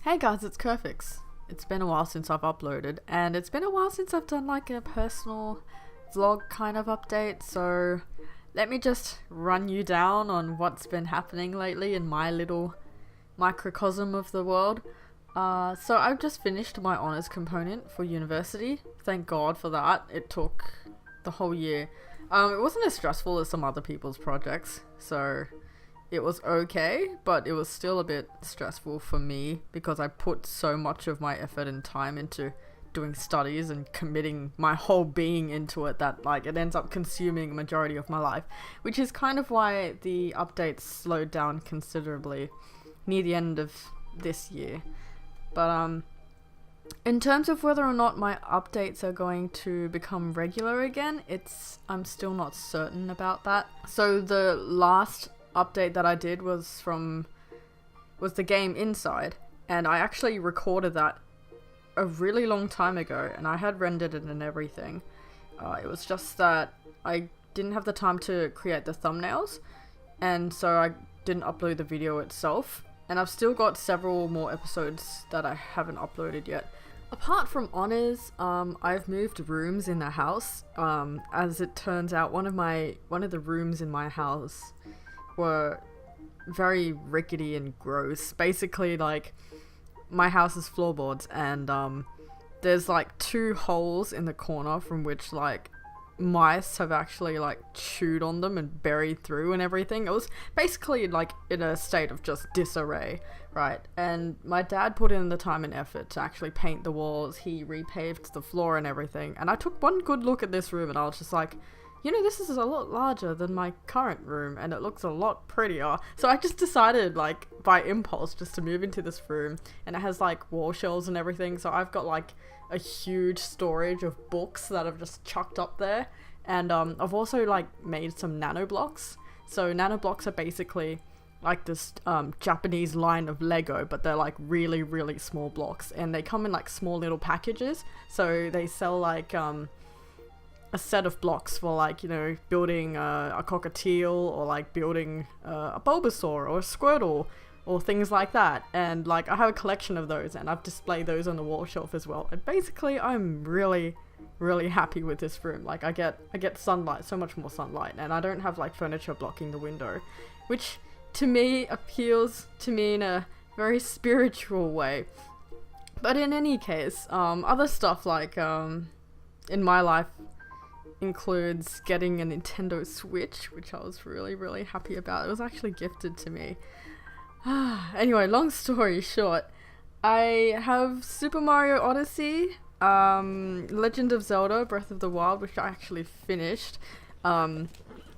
Hey guys, it's Kirfyx. It's been a while since I've uploaded, and it's been a while since I've done like a personal vlog kind of update, so let me just run you down on what's been happening lately in my little microcosm of the world. So I've just finished my honours component for university. Thank God for that. It took the whole year. It wasn't as stressful as some other people's projects, so it was okay, but it was still a bit stressful for me because I put so much of my effort and time into doing studies and committing my whole being into it that like it ends up consuming a majority of my life, which is kind of why the updates slowed down considerably near the end of this year. But in terms of whether or not my updates are going to become regular again, I'm still not certain about that. So the last update that I did was the game Inside, and I actually recorded that a really long time ago, and I had rendered it and everything. It was just that I didn't have the time to create the thumbnails, and so I didn't upload the video itself, and I've still got several more episodes that I haven't uploaded yet. Apart from honors, I've moved rooms in the house. As it turns out, one of the rooms in my house were very rickety and gross. Basically, like, my house is floorboards, and there's like 2 holes in the corner from which like mice have actually like chewed on them and buried through and everything. It was basically like in a state of just disarray, right? And my dad put in the time and effort to actually paint the walls. He repaved the floor and everything, and I took one good look at this room and I was just like, you know, this is a lot larger than my current room and it looks a lot prettier. So I just decided, like, by impulse, just to move into this room, and it has like wall shelves and everything. So I've got like a huge storage of books that I've just chucked up there. And I've also like made some nano blocks. So nano blocks are basically like this Japanese line of Lego, but they're like really, really small blocks, and they come in like small little packages. So they sell like a set of blocks for, like, you know, building a cockatiel, or like building a Bulbasaur or a Squirtle or things like that. And like I have a collection of those, and I've displayed those on the wall shelf as well. And basically I'm really happy with this room. Like I get sunlight, so much more sunlight, and I don't have like furniture blocking the window, which to me appeals to me in a very spiritual way. But in any case, other stuff like in my life includes getting a Nintendo Switch, which I was really happy about. It was actually gifted to me. Anyway, long story short, I have Super Mario Odyssey, Legend of Zelda Breath of the Wild, which I actually finished. Not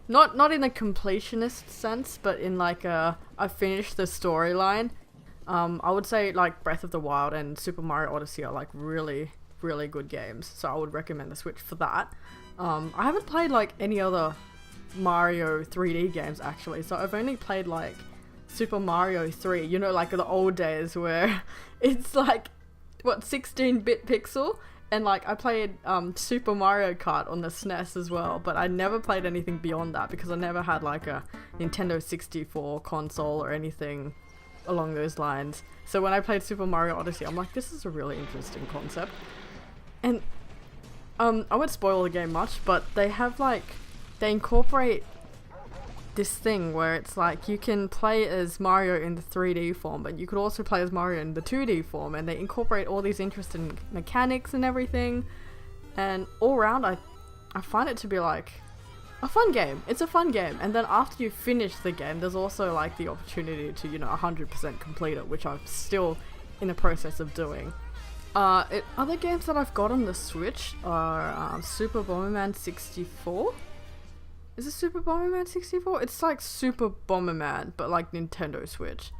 in a completionist sense, but in like I finished the storyline. I would say like Breath of the Wild and Super Mario Odyssey are like really good games, so I would recommend the Switch for that. I haven't played like any other Mario 3D games actually, so I've only played like Super Mario 3, you know, like the old days where it's like, what, 16-bit pixel? And like I played Super Mario Kart on the SNES as well, but I never played anything beyond that because I never had like a Nintendo 64 console or anything along those lines. So when I played Super Mario Odyssey, I'm like, this is a really interesting concept. And I won't spoil the game much, but they incorporate this thing where it's like you can play as Mario in the 3D form, but you could also play as Mario in the 2D form, and they incorporate all these interesting mechanics and everything. And all around, I find it to be like a fun game. It's a fun game, and then after you finish the game, there's also like the opportunity to, you know, 100% complete it, which I'm still in the process of doing. Other games that I've got on the Switch are Super Bomberman 64. Is it Super Bomberman 64? It's like Super Bomberman, but like Nintendo Switch.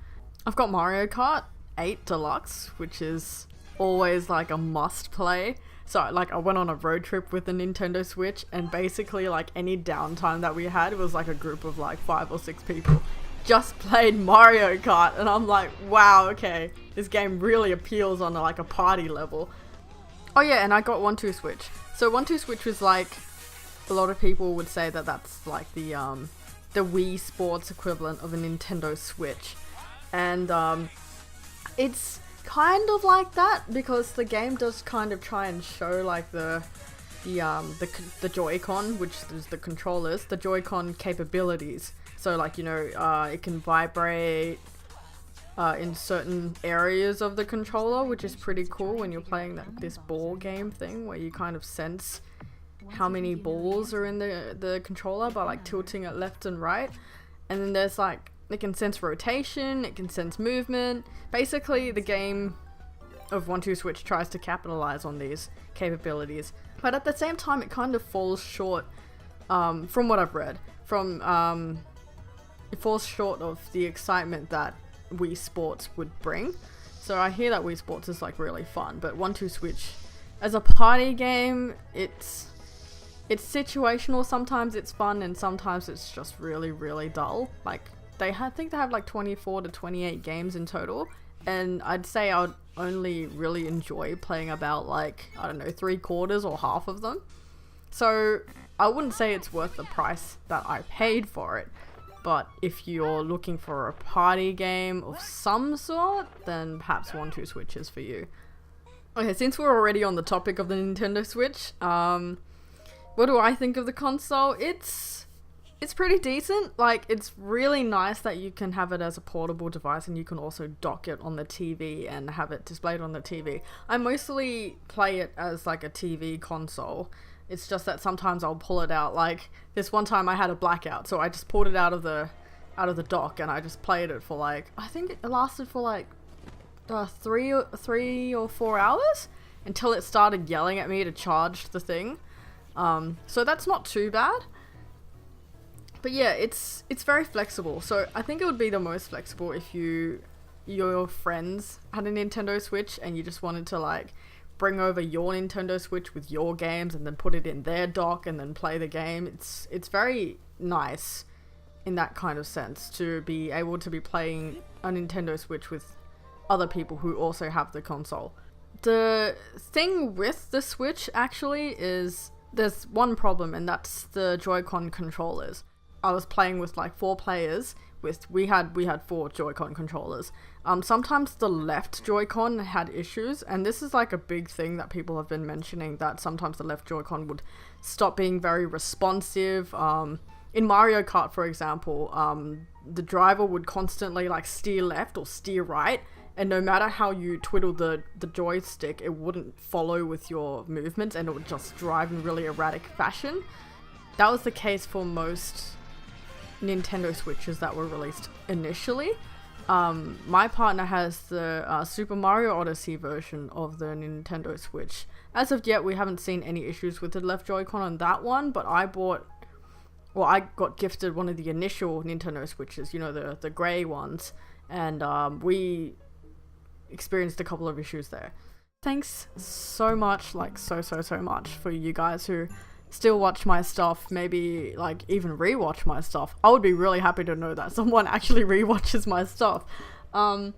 I've got Mario Kart 8 Deluxe, which is always like a must play. So like I went on a road trip with the Nintendo Switch, and basically like any downtime that we had, it was like a group of like 5 or 6 people just played Mario Kart, and I'm like, wow, okay, this game really appeals on like a party level. Oh yeah, and I got 1-2-Switch. So 1-2-Switch was like, a lot of people would say that that's like the Wii Sports equivalent of a Nintendo Switch, and it's kind of like that, because the game does kind of try and show like the JoyCon, which is the controllers, the JoyCon capabilities. So like, you know, it can vibrate in certain areas of the controller, which is pretty cool when you're playing this ball game thing where you kind of sense how many balls are in the controller by like tilting it left and right. And then there's like, it can sense rotation, it can sense movement. Basically, the game of 1-2-Switch tries to capitalize on these capabilities. But at the same time, it kind of falls short, from what I've read. It falls short of the excitement that Wii Sports would bring. So I hear that Wii Sports is like really fun, but 1-2-Switch as a party game, it's situational. Sometimes it's fun and sometimes it's just really, really dull. Like I think they have like 24 to 28 games in total, and I'd say I'd only really enjoy playing about like, I don't know, 3/4 or half of them. So I wouldn't say it's worth the price that I paid for it. But if you're looking for a party game of some sort, then perhaps 1-2-Switch is for you. Okay, since we're already on the topic of the Nintendo Switch, what do I think of the console? It's pretty decent. Like, it's really nice that you can have it as a portable device and you can also dock it on the TV and have it displayed on the TV. I mostly play it as like a TV console. It's just that sometimes I'll pull it out. Like this one time I had a blackout, so I just pulled it out of the dock and I just played it for like, I think it lasted for like 3 or 4 hours until it started yelling at me to charge the thing. So that's not too bad. But yeah, it's very flexible. So I think it would be the most flexible if your friends had a Nintendo Switch and you just wanted to like bring over your Nintendo Switch with your games and then put it in their dock and then play the game. It's very nice in that kind of sense to be able to be playing a Nintendo Switch with other people who also have the console. The thing with the Switch actually is there's one problem, and that's the Joy-Con controllers. I was playing with like 4 players. We had 4 Joy-Con controllers. Sometimes the left Joy-Con had issues, and this is like a big thing that people have been mentioning, that sometimes the left Joy-Con would stop being very responsive. In Mario Kart, for example, the driver would constantly like steer left or steer right, and no matter how you twiddle the joystick, it wouldn't follow with your movements and it would just drive in really erratic fashion. That was the case for most Nintendo Switches that were released initially. My partner has the Super Mario Odyssey version of the Nintendo Switch. As of yet, we haven't seen any issues with the left Joy-Con on that one, but I got gifted one of the initial Nintendo Switches, you know, the grey ones, and we experienced a couple of issues there. Thanks so much, like so much for you guys who still watch my stuff, maybe like even rewatch my stuff. I would be really happy to know that someone actually rewatches my stuff.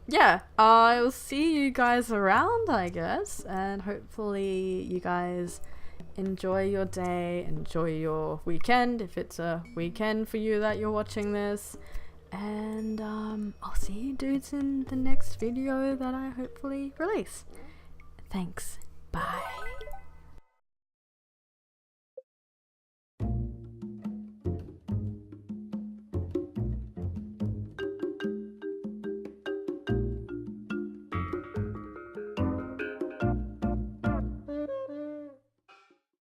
Yeah, I'll see you guys around, I guess, and hopefully you guys enjoy your day, enjoy your weekend, if it's a weekend for you that you're watching this, and I'll see you dudes in the next video that I hopefully release. Thanks, bye.